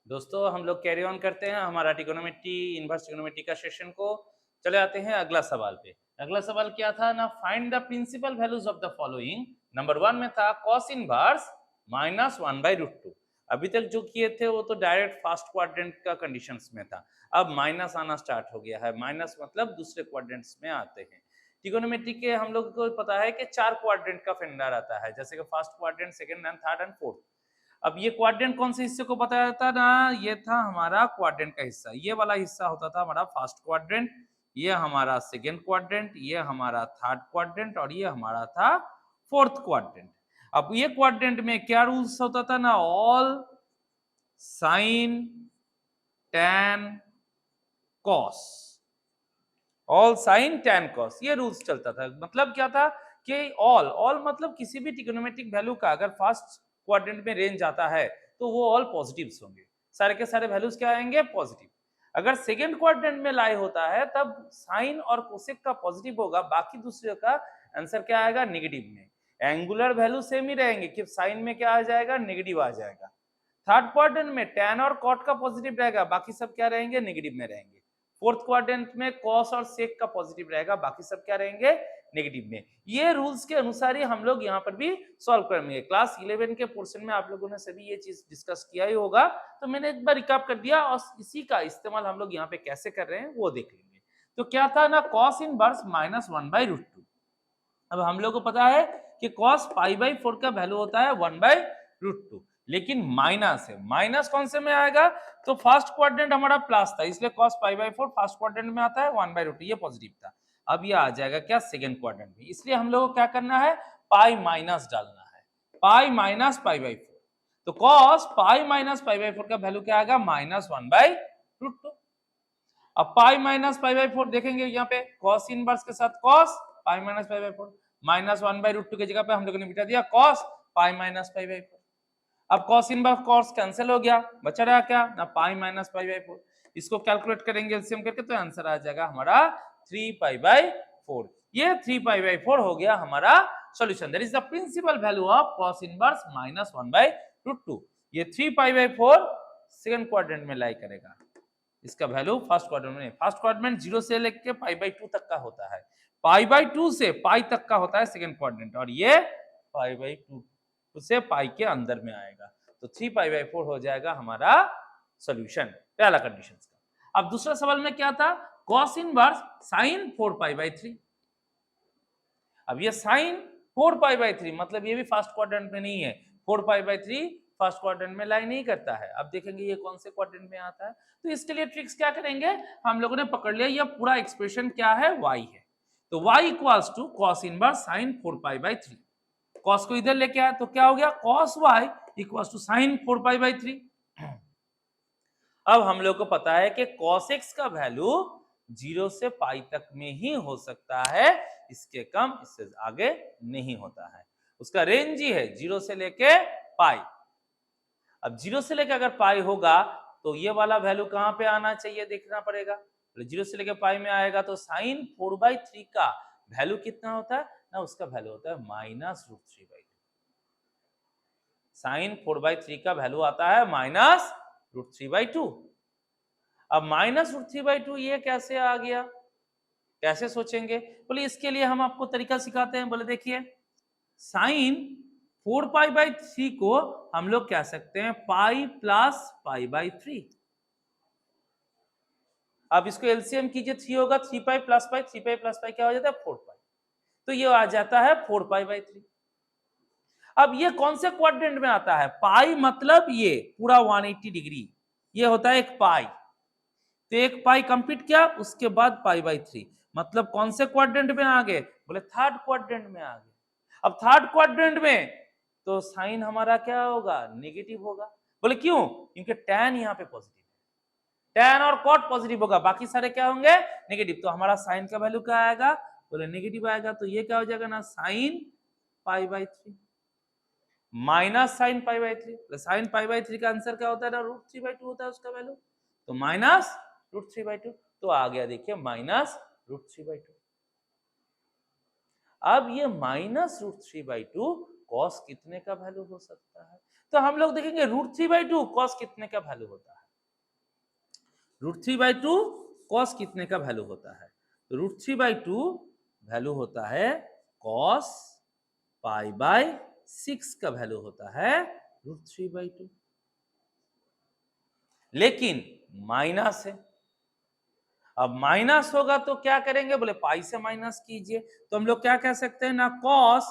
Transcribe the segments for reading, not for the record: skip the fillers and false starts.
दोस्तों हम लोग कैरी ऑन करते हैं हमारा ट्रिग्नोमेट्री इनवर्स ट्रिग्नोमेट्री का सेशन को। चले आते हैं अगला सवाल पे। अगला सवाल क्या था ना, find the principal values of the following. Number 1 में था cos इनवर्स -1/√2। अभी तक जो किए थे वो तो डायरेक्ट फर्स्ट क्वाड्रेंट का कंडीशंस में था। अब माइनस आना स्टार्ट हो गया है। माइनस मतलब दूसरे क्वाड्रेंट्स में आते हैं। ट्रिग्नोमेट्री के हम लोग को पता है कि 4 क्वाड्रेंट का फेंडर आता है, जैसे कि first quadrant, second and third and fourth. अब ये क्वाड्रेंट कौन से हिस्से को बताया था ना, ये था हमारा क्वाड्रेंट का हिस्सा। ये वाला हिस्सा होता था हमारा फर्स्ट क्वाड्रेंट, ये हमारा सेकंड क्वाड्रेंट, ये हमारा थर्ड क्वाड्रेंट और ये हमारा था फोर्थ क्वाड्रेंट। अब ये क्वाड्रेंट में क्या रूल्स होता था ना, all sign tan cos, all sign tan cos, ये रूल्स चलता था। मतलब क्या था कि ऑल ऑल मतलब किसी भी ट्रिग्नोमेट्रिक वैल्यू का अगर फर्स्ट क्वाड्रेंट में रेंज आता है तो वो ऑल पॉजिटिव्स होंगे, सारे के सारे वैल्यूज क्या आएंगे, पॉजिटिव। अगर सेकेंड क्वाड्रेंट में लाई होता है तब साइन और कोसेक का पॉजिटिव होगा, बाकी दूसरे का आंसर क्या आएगा, नेगेटिव में। एंगुलर वैल्यू सेम ही रहेंगे कि साइन में क्या आ जाएगा, नेगेटिव आ जाएगा। थर्ड क्वाड्रेंट में टैन और कॉट का पॉजिटिव रहेगा, बाकी सब क्या रहेंगे, नेगेटिव में रहेंगे। फोर्थ क्वाड्रेंट में कॉस और सेक का पॉजिटिव रहेगा, बाकी सब क्या रहेंगे, नेगेटिव में। ये रूल्स के अनुसार ही हम लोग यहाँ पर भी सॉल्व करेंगे। क्लास 11 के पोर्शन में आप लोगों ने सभी ये चीज डिस्कस किया ही होगा, तो मैंने एक बार रिकैप कर दिया और इसी का इस्तेमाल हम लोग यहाँ पे कैसे कर रहे हैं वो देख लेंगे। तो क्या था ना, कॉस इनवर्स -1/√2। अब हम लोग को पता है कि cos π/4 का वैल्यू होता है 1/√2, लेकिन माइनस है। माइनस कौन से में आएगा, तो फर्स्ट क्वाड्रेंट हमारा प्लस था, इसलिए cos π/4 फर्स्ट क्वाड्रेंट में आता है 1/√2, ये पॉजिटिव था। अब ये आ जाएगा क्या, सेकंड क्वाड्रेंट में, इसलिए हम लोग को क्या करना है, पाई माइनस डालना है, पाई माइनस π/4। तो cos π-π/4 का वैल्यू क्या आएगा, -1/√2। अब पाई माइनस π/4 देखेंगे यहाँ पे, cos इनवर्स के साथ cos पाई माइनस π/4, -1/√2 की जगह पे हम लोगों ने बिठा दिया cos पाई माइनस π/4। अब cos इनवर्स cos कैंसिल हो गया, बचा रहा क्या ना, पाई माइनस π/4। इसको कैलकुलेट करेंगे एलसीएम करके, तो आंसर आ जाएगा हमारा 3π/4। ये 3π/4 हो गया हमारा solution. That is the principal value of cos inverse -1/√2। ये 3π/4 सेकंड क्वाड्रेंट में लाई करेगा। इसका वैल्यू फर्स्ट क्वाड्रेंट में, फर्स्ट क्वाड्रेंट 0 से लेके π/2 तक का होता है, π/2 से पाई तक का होता है सेकंड क्वाड्रेंट, और ये π/2 से पाई के अंदर में आएगा। तो 3π/4 हो जाएगा हमारा सॉल्यूशन पहला कंडीशन का। अब दूसरा सवाल में क्या था, cos इनवर्स sin 4π/3। अब ये sin 4π/3 मतलब ये भी फर्स्ट क्वाड्रेंट में नहीं है, 4π/3 फर्स्ट क्वाड्रेंट में लाई नहीं करता है। अब देखेंगे ये कौन से क्वाड्रेंट में आता है, तो इसके लिए ट्रिक्स क्या करेंगे, हम लोगों ने पकड़ लिया ये पूरा एक्सप्रेशन क्या है, y है। तो y equals to cos inverse sin 4π/3। cos को इधर लेके आया तो क्या हो गया, cos y equals to sin 4π/3। अब हम लोग को पता है कि cos x का वैल्यू 0 से पाई तक में ही हो सकता है, इसके कम इससे आगे नहीं होता है। उसका रेंज ही है 0 से लेके पाई। अब 0 से लेके अगर पाई होगा तो ये वाला वैल्यू कहां पे आना चाहिए, देखना पड़ेगा। तो 0 से लेके पाई में आएगा तो sin 4/3 का वैल्यू कितना होता है ना, उसका वैल्यू होता है -√3/2। sin 4/3 का वैल्यू आता है -√3/2। अब -√3/2 ये कैसे आ गया, कैसे सोचेंगे, बोले इसके लिए हम आपको तरीका सिखाते हैं। बोले देखिए, sin 4π/3 को हम लोग कह सकते हैं पाई प्लस π/3। अब इसको एलसीएम कीजिए, 3 होगा 3π प्लस पाई, 3π प्लस पाई क्या हो जाता है 4π, तो ये आ जाता है 4π/3। अब ये कौन से क्वाड्रेंट में आता है, पाई मतलब ये पूरा 180 डिग्री, ये होता है एक पाई। तो एक पाई कंप्लीट किया, उसके बाद π/3 मतलब कौन से क्वाड्रेंट में आ गए, बोले थर्ड क्वाड्रेंट में आ गए। अब थर्ड क्वाड्रेंट में तो साइन हमारा क्या होगा, नेगेटिव होगा। बोले क्यों, क्योंकि tan यहाँ पे पॉजिटिव है, tan और cot पॉजिटिव होगा, बाकी सारे क्या होंगे, नेगेटिव। तो हमारा साइन का वैल्यू क्या आएगा, बोले नेगेटिव आएगा। तो ये क्या हो जाएगा ना, sin π/3 माइनस sin π/3। sin π/3 का आंसर क्या होता है ना, √3/2 होता है उसका वैल्यू, तो -√3/2। तो आ गया देखिए -√3/2। अब ये -√3/2 cos कितने का वैल्यू हो सकता है, तो तो हम लोग देखेंगे √3/2 कॉस कितने का वैल्यू होता है, √3/2 कॉस कितने का वैल्यू होता है, तो √3/2 वैल्यू होता है कॉस π/6 का वैल्यू होता है √3/2, लेकिन माइनस है। अब माइनस होगा तो क्या करेंगे, बोले पाई से माइनस कीजिए, तो हम लोग क्या कह सकते हैं ना, कॉस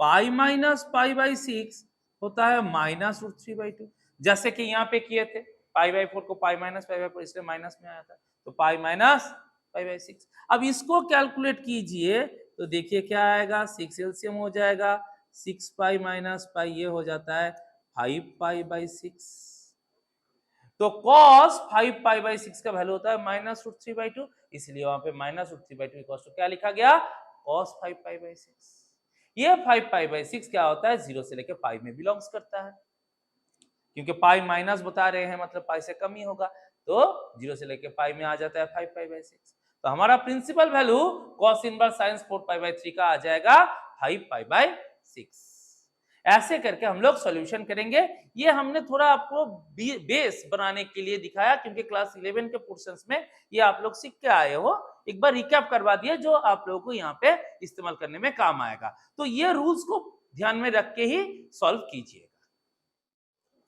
π-π/6 होता है -√3/2, जैसे कि यहाँ पे किए थे π/4 को π-π/4 इसलिए माइनस में आया था, तो π-π/6। अब इसको कैलकुलेट कीजिए तो देखिए क्या आएगा, 6 एलसीएम हो जाएगा, 6π - π ये हो जाता है 5π/6, तो cos 5π/6 का वैल्यू होता है -√3/2, इसलिए वहां पे -√3/2 इक्वल टू क्या लिखा गया, cos 5π/6। ये 5π/6 क्या होता है, 0 से लेके पाई में बिलोंग्स करता है, क्योंकि पाई माइनस बता रहे हैं मतलब पाई से कम ही होगा, तो 0 से लेके पाई में आ जाता है 5π/6। तो हमारा principal value cos inverse sin 4π/3 का आ जाएगा 5π/6। ऐसे करके हम लोग सॉल्यूशन करेंगे। ये हमने थोड़ा आपको बेस बनाने के लिए दिखाया, क्योंकि क्लास 11 के पोर्शंस में ये आप लोग सीख के आए हो, एक बार रिकैप करवा दिया जो आप लोगों को यहाँ पे इस्तेमाल करने में काम आएगा। तो ये रूल्स को ध्यान में रख के ही सॉल्व कीजिएगा।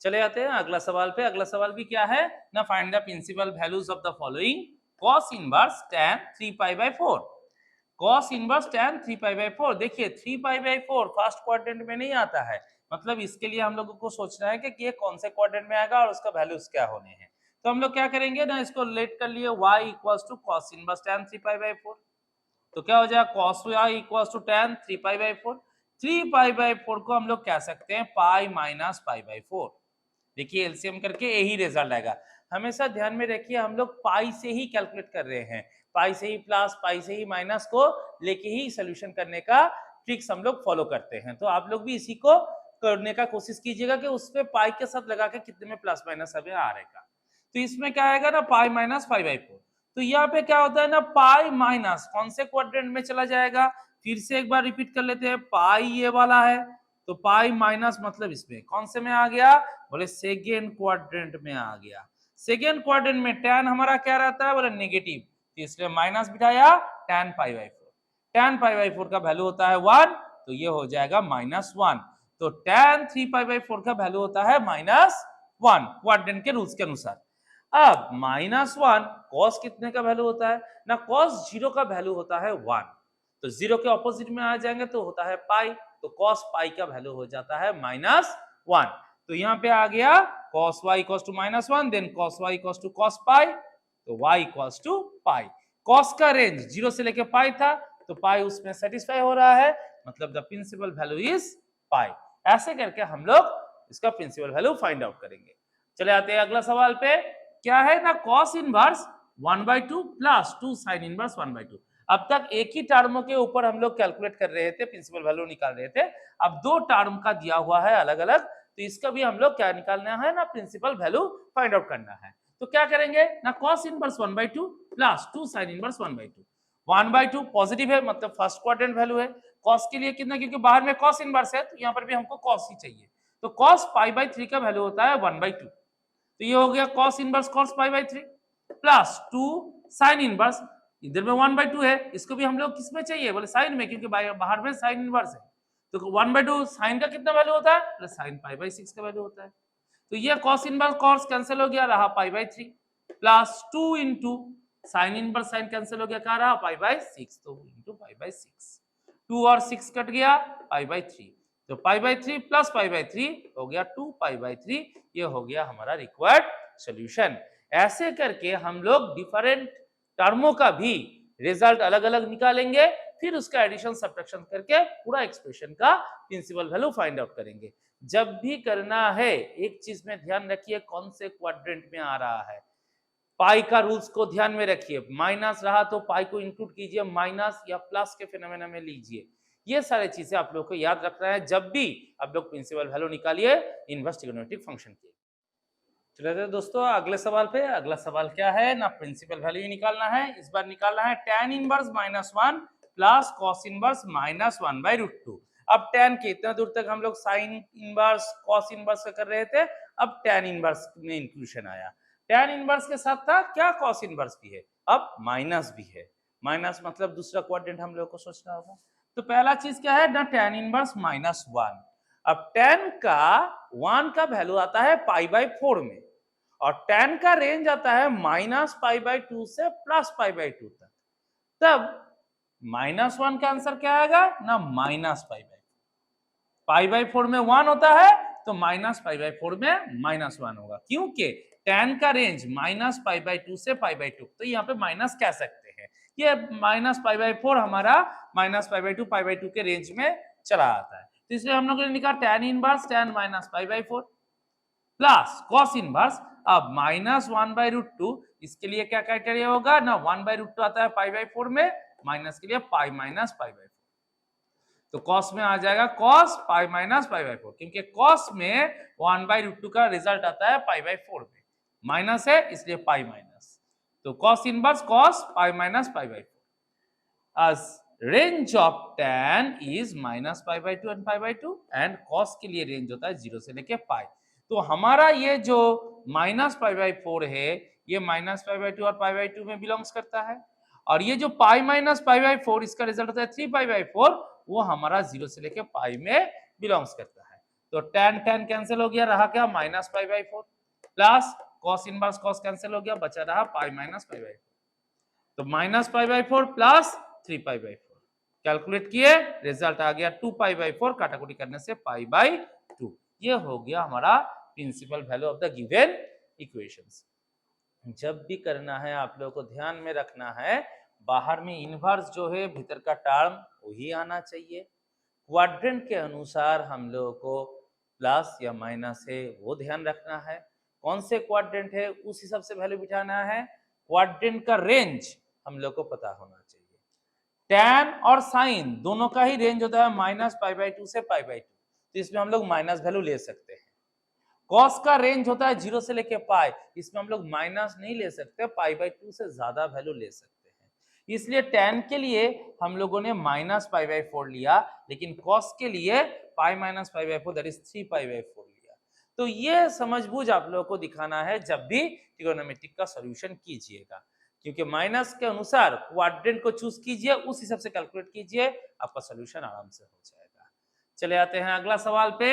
चले आते हैं अगला सवाल पे। अगला सवाल भी क्या है ना, find the principal values of the following cos inverse tan 3π/4। cos inverse tan 3π/4, देखिए 3π/4 फर्स्ट क्वाड्रेंट में नहीं आता है, मतलब इसके लिए हम लोगों को सोचना है कि ये कौन से क्वाड्रेंट में आएगा और उसका वैल्यूज क्या होने हैं। तो हम लोग क्या करेंगे ना, इसको लेट कर लिए y equals to cos inverse tan 3π/4, तो क्या हो जाएगा cos y equals to tan 3π/4। 3π/4 को हम लोग कह सकते हैं पाई माइनस π/4। देखिए एलसीएम करके यही रिजल्ट आएगा। हमेशा ध्यान में रखिए हम लोग पाई से ही कैलकुलेट कर रहे हैं, पाई से ही प्लस पाई से ही माइनस को लेके ही सॉल्यूशन करने का ट्रिक्स हम लोग फॉलो करते हैं। तो आप लोग भी इसी को करने का कोशिश कीजिएगा कि उस पे पाई के साथ लगा के कितने में प्लस माइनस हमें आ रहेगा। तो इसमें क्या आएगा ना, पाई माइनस π/4। तो यहाँ पे क्या होता है ना, पाई माइनस कौन से क्वाड्रेंट में चला जाएगा, फिर से एक बार रिपीट कर लेते हैं। पाई ये वाला है, तो पाई माइनस मतलब इसमें कौन से में आ गया, बोले सेकेंड क्वाड्रेंट में आ गया। सेकेंड क्वाड्रेंट में tan हमारा क्या रहता है, बोले नेगेटिव, इसलिए माइनस बिठाया tan π/4। tan π/4 का वैल्यू होता है 1, तो ये हो जाएगा -1। तो tan 3π/4 का वैल्यू होता है -1 क्वाड्रेंट के रूल्स के अनुसार। अब -1 cos कितने का वैल्यू होता है ना, cos 0 का वैल्यू होता है 1, तो 0 के ऑपोजिट में आ जाएंगे तो होता है पाई, तो cos पाई का वैल्यू हो जाता है -1। तो यहाँ पे आ गया cos y equals to -1, then cos y equals to cos pi, तो y equals to pi. cos का रेंज 0 से लेके पाई था, तो पाई उसमें सेटिस्फाई हो रहा है, मतलब the principal value is pi. ऐसे करके हम लोग इसका प्रिंसिपल वैल्यू फाइंड आउट करेंगे। चले आते हैं अगला सवाल पे। क्या है ना, cos inverse 1/2 plus 2 sin inverse 1/2। अब तक एक ही टर्म के ऊपर हम लोग कैलकुलेट कर रहे थे, प्रिंसिपल वैल्यू निकाल रहे थे। अब दो टर्म का दिया हुआ है अलग अलग, तो इसका भी हम लोग क्या निकालना है ना, प्रिंसिपल वैल्यू फाइंड आउट करना है। तो क्या करेंगे ना, cos inverse 1/2 plus 2 sin inverse 1/2। 1/2 positive है, मतलब फर्स्ट क्वाड्रेंट वैल्यू है। cos के लिए कितना, क्योंकि बाहर में cos इनवर्स है, तो यहाँ पर भी हमको cos ही चाहिए, तो cos π/3 का वैल्यू होता है 1/2। तो ये हो गया cos inverse cos π/3 plus 2 sin inverse, इधर में 1/2 है, इसको भी हम लोग किस में चाहिए, बोले साइन में, क्योंकि बाहर में sin इनवर्स है। तो 1/2 साइन का कितना वैल्यू होता है, प्लस sin π/6 का वैल्यू होता है। तो ये cos इनवर्स cos कैंसिल हो गया, रहा π/3 plus 2 into sine inverse sine cancel हो गया, क्या रहा π/6, तो इंटू π/6, 2 और 6 कट गया π/3, तो π/3 प्लस π/3 हो गया 2π/3। ये हो गया हमारा रिक्वायर्ड सॉल्यूशन। ऐसे करके हम लोग डिफरेंट टर्मों का भी रिजल्ट अलग अलग निकालेंगे, फिर उसका एडिशन सब्ट्रैक्शन करके पूरा एक्सप्रेशन का प्रिंसिपल वैल्यू फाइंड आउट करेंगे। जब भी करना है एक चीज में ध्यान रखिए, कौन से क्वाड्रेंट में आ रहा है, पाई का रूल्स को ध्यान में रखिए। माइनस रहा तो पाई को इंक्लूड कीजिए, माइनस या प्लस के फिनोमेना में लीजिए। ये सारी चीजें आप लोग को याद रखना है जब भी आप लोग प्रिंसिपल वैल्यू निकालिए इनवर्स ट्रिगोनोमेट्रिक फंक्शन की। चलिए दोस्तों अगले सवाल पे। अगला सवाल क्या है ना, प्रिंसिपल वैल्यू निकालना है। इस बार निकालना है tan inverse -1 plus cos inverse -1/√2। अब tan के इतना दूर तक हम लोग साइन इनवर्स कॉस इनवर्स का कर रहे थे, अब tan इनवर्स में इंक्लूजन आया। tan इनवर्स के साथ था क्या, cos इनवर्स भी है, अब माइनस भी है। माइनस मतलब दूसरा क्वाड्रेंट हम लोग को सोचना होगा। तो पहला चीज क्या है ना, tan इनवर्स -1। अब tan का 1 का वैल्यू आता है π/4 में, और tan का रेंज आता है -π/2 से +π/2 तक। तब -1 का आंसर क्या आएगा ना, -π/4। π/4 में 1 होता है तो -π/4 में -1 होगा, क्योंकि tan का रेंज -π/2 से π/2, तो यहाँ पे माइनस कह सकते हैं। ये -π/4 हमारा -π/2 π/2 के रेंज में चला आता है, तो इसलिए हम लोगों ने लिखा tan inverse tan -π/4 plus cos inverse. अब -1/√2, इसके लिए क्या क्राइटेरिया होगा ना, 1/√2 आता है π/4 में, माइनस के लिए π-π/4, तो cos में आ जाएगा cos π-π/4, क्योंकि cos में 1/√2 का रिजल्ट आता है π/4 में, माइनस है इसलिए पाई माइनस, तो cos inverse cos π-π/4 as range of tan is -π/2 and π/2 and cos के लिए रेंज होता है 0 से लेके पाई। तो हमारा ये जो -π/4 है ये -π/2 और π/2 में बिलोंग्स करता है, और ये जो π-π/4 इसका रिजल्ट होता है 3π/4, वो हमारा 0 से लेके पाई में बिलोंग्स करता है। तो tan tan कैंसिल हो गया, रहा क्या -π/4 plus cos inverse cos cancel हो गया, बचा रहा π-π/4, तो -π/4 प्लस 3π/4 कैलकुलेट किए, रिजल्ट आ गया 2π/4, काटाकुटी करने से π/2। ये हो गया हमारा principal value of the given equations. जब भी करना है आप लोगों को ध्यान में रखना है, बाहर में इनवर्स जो है भीतर का टर्म वही आना चाहिए। क्वाड्रेंट के अनुसार हम लोगों को प्लस या माइनस है वो ध्यान रखना है, कौन से क्वाड्रेंट है उस हिसाब से वैल्यू बिठाना है। क्वाड्रेंट का रेंज हम लोग को पता होना चाहिए। tan और sin दोनों का ही रेंज होता है -π/2 से π/2, तो इसमें हम लोग माइनस वैल्यू ले सकते हैं। cos का रेंज होता है 0 से लेके पाई, इसमें हम लोग माइनस नहीं ले सकते, π/2 से ज्यादा वैल्यू ले सकते हैं। इसलिए tan के लिए हम लोगों ने -π/4 लिया, लेकिन cos के लिए π-π/4 दैट इज 3π/4 लिया। तो ये समझबूझ आप लोगों को दिखाना है जब भी ट्रिगोनोमेट्रिक का सॉल्यूशन कीजिएगा, क्योंकि माइनस के अनुसार क्वाड्रेंट को चूज कीजिए, उस हिसाब से कैलकुलेट कीजिए, आपका सॉल्यूशन आराम से हो जाएगा। चले आते हैं अगला सवाल पे।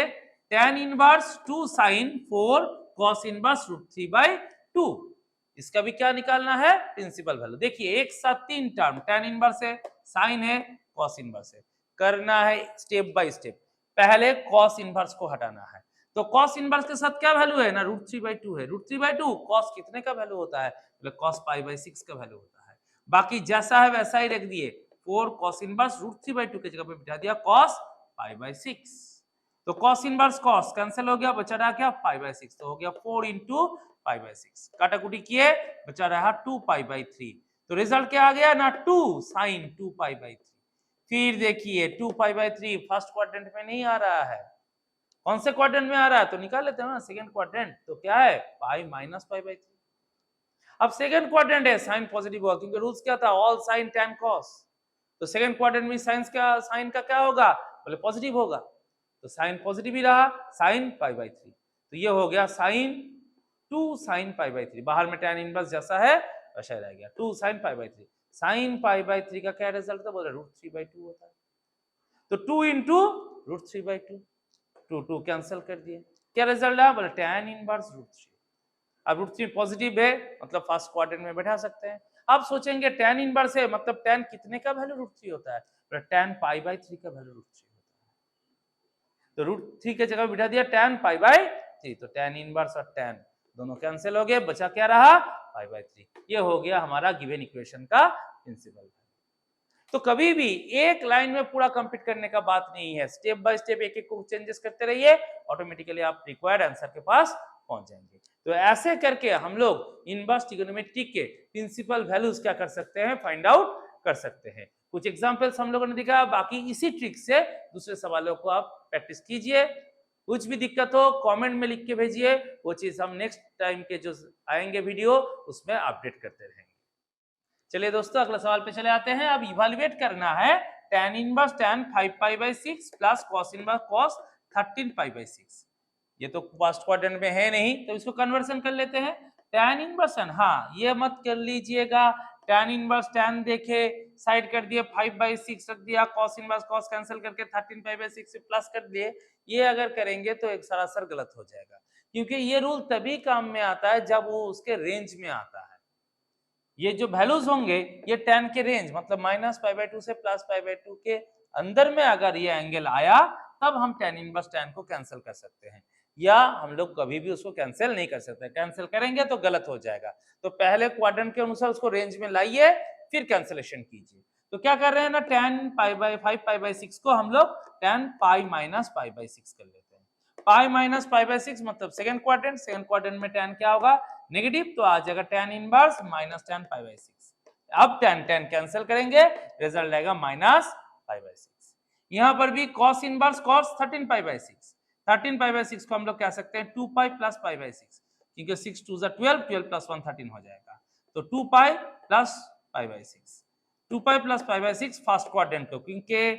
tan inverse 2 sin 4 cos inverse √3/2, इसका भी क्या निकालना है, प्रिंसिपल वैल्यू। देखिए एक साथ तीन टर्म, tan इनवर्स है, sin है, cos इनवर्स है, करना है स्टेप बाय स्टेप। पहले cos इनवर्स को हटाना है, तो cos इनवर्स के साथ क्या वैल्यू है ना, √3/2 है। √3/2 cos कितने का वैल्यू होता है, cos π/6 का वैल्यू होता है। बाकी जैसा है वैसा ही रख दिए, 4 cos इनवर्स √3/2 की जगह पे बिठा दिया cos π/6, तो cos इनवर्स cos कैंसिल हो गया, बचा रहा क्या π/6, तो हो गया 4 × π/6, काटाकुटी किए बचा रहा 2π/3, तो रिजल्ट क्या आ गया ना 2 sin 2π/3। फिर देखिए 2π/3 फर्स्ट क्वाड्रेंट में नहीं आ रहा है, कौन से क्वाड्रेंट में आ रहा है, तो निकाल लेते हैं ना सेकंड क्वाड्रेंट, तो क्या है π-π/3। अब सेकंड क्वाड्रेंट है, साइन पॉजिटिव होगा, क्योंकि रूल्स क्या था, ऑल साइन tan cos, तो सेकंड क्वाड्रेंट में साइन का क्या होगा, बोले पॉजिटिव होगा, तो साइन पॉजिटिव ही रहा, साइन π/3, तो ये हो गया साइन 2 sin π/3, बाहर में tan इनवर्स जैसा है वैसा रह गया 2 sin π/3, sin π/3 का क्या रिजल्ट था, बोले √3/2 होता है, तो 2 × √3/2, 2 कैंसिल कर दिए, क्या रिजल्ट आया, बोले tan इनवर्स √3। अब √3 पॉजिटिव है, मतलब फर्स्ट क्वाड्रेंट में बैठा सकते हैं। अब सोचेंगे tan इनवर्स है, मतलब tan कितने का वैल्यू √3 होता है, बोले tan π/3 का वैल्यू √3 होता है, तो √3 के जगह बिठा दिया tan π/3, तो tan इनवर्स और tan दोनों कैंसिल हो गए, बचा क्या रहा π/3। ये हो गया हमारा गिवन इक्वेशन का प्रिंसिपल। तो कभी भी एक लाइन में पूरा कंप्लीट करने का बात नहीं है, स्टेप बाय स्टेप एक एक को चेंजेस करते रहिए, ऑटोमेटिकली आप रिक्वायर्ड आंसर के पास पहुंच जाएंगे। तो ऐसे करके हम लोग इनवर्स ट्रिगोनोमेट्रिक के प्रिंसिपल वैल्यूज क्या कर सकते हैं, फाइंड आउट कर सकते हैं। कुछ एग्जांपल्स हम लोगों ने दिखा, बाकी इसी ट्रिक से दूसरे सवालों को आप प्रैक्टिस कीजिए। कुछ भी दिक्कत हो कमेंट में लिख के भेजिए, वो चीज हम नेक्स्ट टाइम के जो आएंगे वीडियो उसमें अपडेट करते रहेंगे। चलिए दोस्तों अगला सवाल पे चले आते हैं। अब इवैल्यूएट करना है tan inverse tan 5π/6 plus cos inverse cos 13π/6। ये तो फर्स्ट क्वाड्रेंट में है नहीं, तो इसको कन्वर्सन कर लेते हैं। tan इनवर्स tan, हाँ ये मत कर लीजिएगा tan इनवर्स tan देखे साइड कर दिए 5/6 रख दिया, cos इनवर्स cos कैंसिल करके 13π/6 से प्लस कर दिए। ये अगर करेंगे तो एक सरासर गलत हो जाएगा, क्योंकि ये रूल तभी काम में आता है जब वो उसके रेंज में आता है। ये जो वैल्यूज होंगे ये tan के रेंज मतलब -π/2 से +π/2 के अंदर में अगर ये एंगल आया तब हम tan इनवर्स tan को कैंसिल कर सकते हैं, या हम लोग कभी भी उसको कैंसिल नहीं कर सकते। कैंसिल करेंगे तो गलत हो जाएगा, तो पहले क्वाड्रेंट के अनुसार उसको रेंज में लाइए फिर कैंसिलेशन कीजिए। तो क्या कर रहे हैं ना, tan π/5π/6 को हम लोग tan π-π/6 कर लेते हैं। π-π/6 मतलब सेकंड क्वाड्रेंट में tan क्या होगा नेगेटिव, तो आ जाएगा tan इनवर्स -tan π/6। अब tan कैंसिल करेंगे, रिजल्ट आएगा -π/6। यहाँ पर भी cos इनवर्स cos 13π/6, 13π/6 को हम लोग कह सकते हैं 2π + π/6, क्योंकि 6 2 12, 12 + 1 13 हो जाएगा, तो 2π + π/6, 2π + π/6 फर्स्ट क्वाड्रेंट को, क्योंकि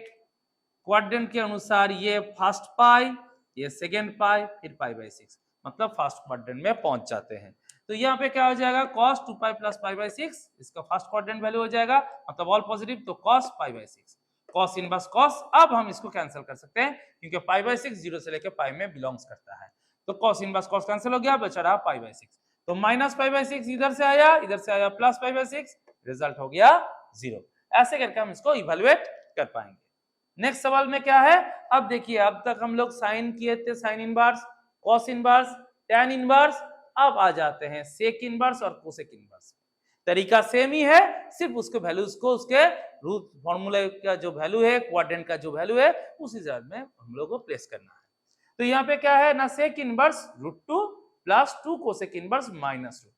क्वाड्रेंट के अनुसार ये फर्स्ट पाई, ये सेकेंड पाई, फिर π/6, मतलब फर्स्ट क्वाड्रेंट में पहुंच जाते हैं। तो यहाँ पे क्या हो जाएगा cos 2π + π/6, इसका फर्स्ट क्वाड्रेंट वैल्यू हो जाएगा, मतलब ऑल पॉजिटिव, तो cos π/6, cos इनवर्स cos। अब हम इसको कैंसिल कर सकते हैं क्योंकि π/6 0 से लेकर पाई में बिलोंग्स करता है, तो cos इनवर्स cos कैंसिल हो गया, बचा रहा π/6, तो -π/6 इधर से आया +π/6, रिजल्ट हो गया 0। ऐसे करके हम इसको इवैल्यूएट कर पाएंगे। नेक्स्ट सवाल में क्या है, अब देखिए अब तक हम लोग साइन किए थे, sine inverse, cos inverse, tan inverse, अब आ जाते हैं सेक इनवर्स और कोसेक इनवर्स। तरीका सेम ही है, सिर्फ उसके वैल्यूज को उसके रूट फॉर्मूले का जो वैल्यू है, क्वाड्रेंट का जो वैल्यू है, उस हिसाब में हम लोग को प्लेस करना है। तो यहाँ पे क्या है ना, सेक इनवर्स √2 + 2 कोसेक इनवर्स -√2,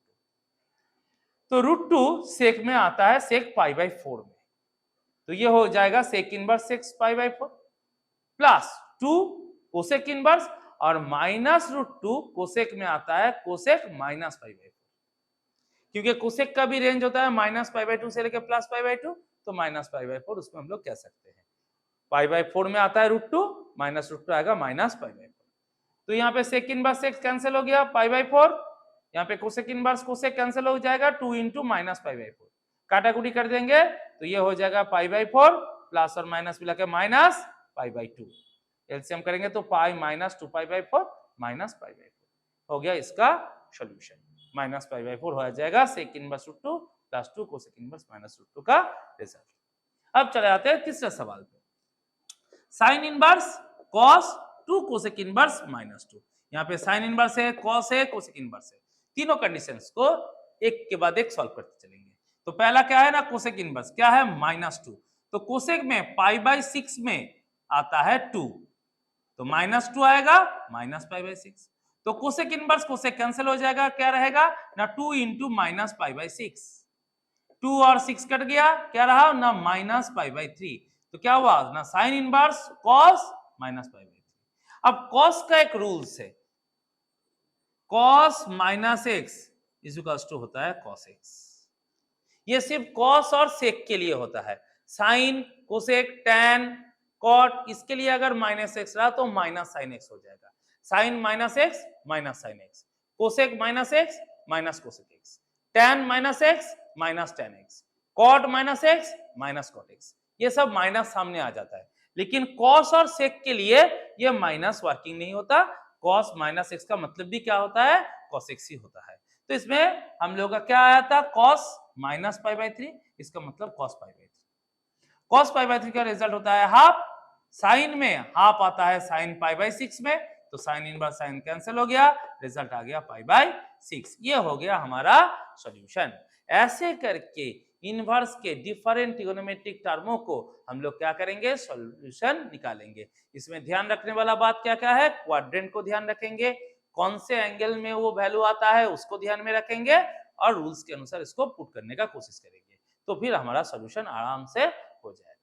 तो √2 सेक में आता है सेक π/4 में, तो ये हो जाएगा sec inverse sec π/4 plus 2 cosec inverse और -√2 कोसेक में आता है कोसेक -π/4, क्योंकि कोसेक का भी रेंज होता है -π/2 से लेकर +π/2, तो -π/4 उसमें हम लोग कह सकते हैं। π/4 में आता है √2, -√2 आएगा -π/4, तो यहाँ पे सेक इनवर्स सेक कैंसिल हो गया π/4, यहाँ पे कोसेक इनवर्स कोसेक कैंसिल हो जाएगा 2 × -π/4, काटाकुटी कर देंगे तो ये हो जाएगा π/4 प्लस और माइनस मिला के -π/2, एलसीएम करेंगे तो पाई -2π/4 -π/4 हो गया इसका सॉल्यूशन। -π/4 हो जाएगा सेक इनवर्स √2 + 2 कोसेक इनवर्स -√2 का रिजल्ट। अब चले आते हैं तीसरे सवाल पे, sine inverse cos 2 cosec inverse -2। यहाँ पे साइन इनवर्स है, cos है, कोसेक इनवर्स है, तीनों कंडीशंस को एक के बाद एक सॉल्व करते चलेंगे। तो पहला क्या है ना, कोसेक इनवर्स क्या है -2, तो कोसेक में π/6 में आता है 2, तो -2 आएगा -π/6, तो कोसेक इनवर्स कोसेक कैंसिल हो जाएगा, क्या रहेगा ना 2 × -π/6, 2 और 6 कट गया, क्या रहा ना -π/3, तो क्या हुआ ना साइन इनवर्स cos -π/3। अब cos का एक रूल्स है, cos -x = होता है cos x, ये सिर्फ cos और sec के लिए होता है, साइन कोसेक tan cot इसके लिए अगर -x रहा तो -sin x हो जाएगा, sine -x -sin x, cosec -x -cosec x, tan -x -tan x, cot -x -cot x, ये सब माइनस सामने आ जाता है, लेकिन cos और sec के लिए ये माइनस वर्किंग नहीं होता, cos -x का मतलब भी क्या होता है cos x ही होता है, तो इसमें हम लोग का क्या आया था cos -π/3, इसका मतलब cos π/3, cos π/3 का रिजल्ट होता है हाफ, साइन में हाफ आता है साइन π/6 में, तो साइन इनवर्स साइन कैंसिल हो गया, रिजल्ट आ गया π/6, ये हो गया हमारा सॉल्यूशन। ऐसे करके इनवर्स के डिफरेंट ट्रिगोनोमेट्रिक टर्मों को हम लोग क्या करेंगे सॉल्यूशन निकालेंगे। इसमें ध्यान रखने वाला बात क्या क्या है, क्वाड्रेंट को ध्यान रखेंगे, कौन से एंगल में वो वैल्यू आता है उसको ध्यान में रखेंगे और रूल्स के अनुसार इसको पुट करने का कोशिश करेंगे, तो फिर हमारा सॉल्यूशन आराम से हो जाएगा।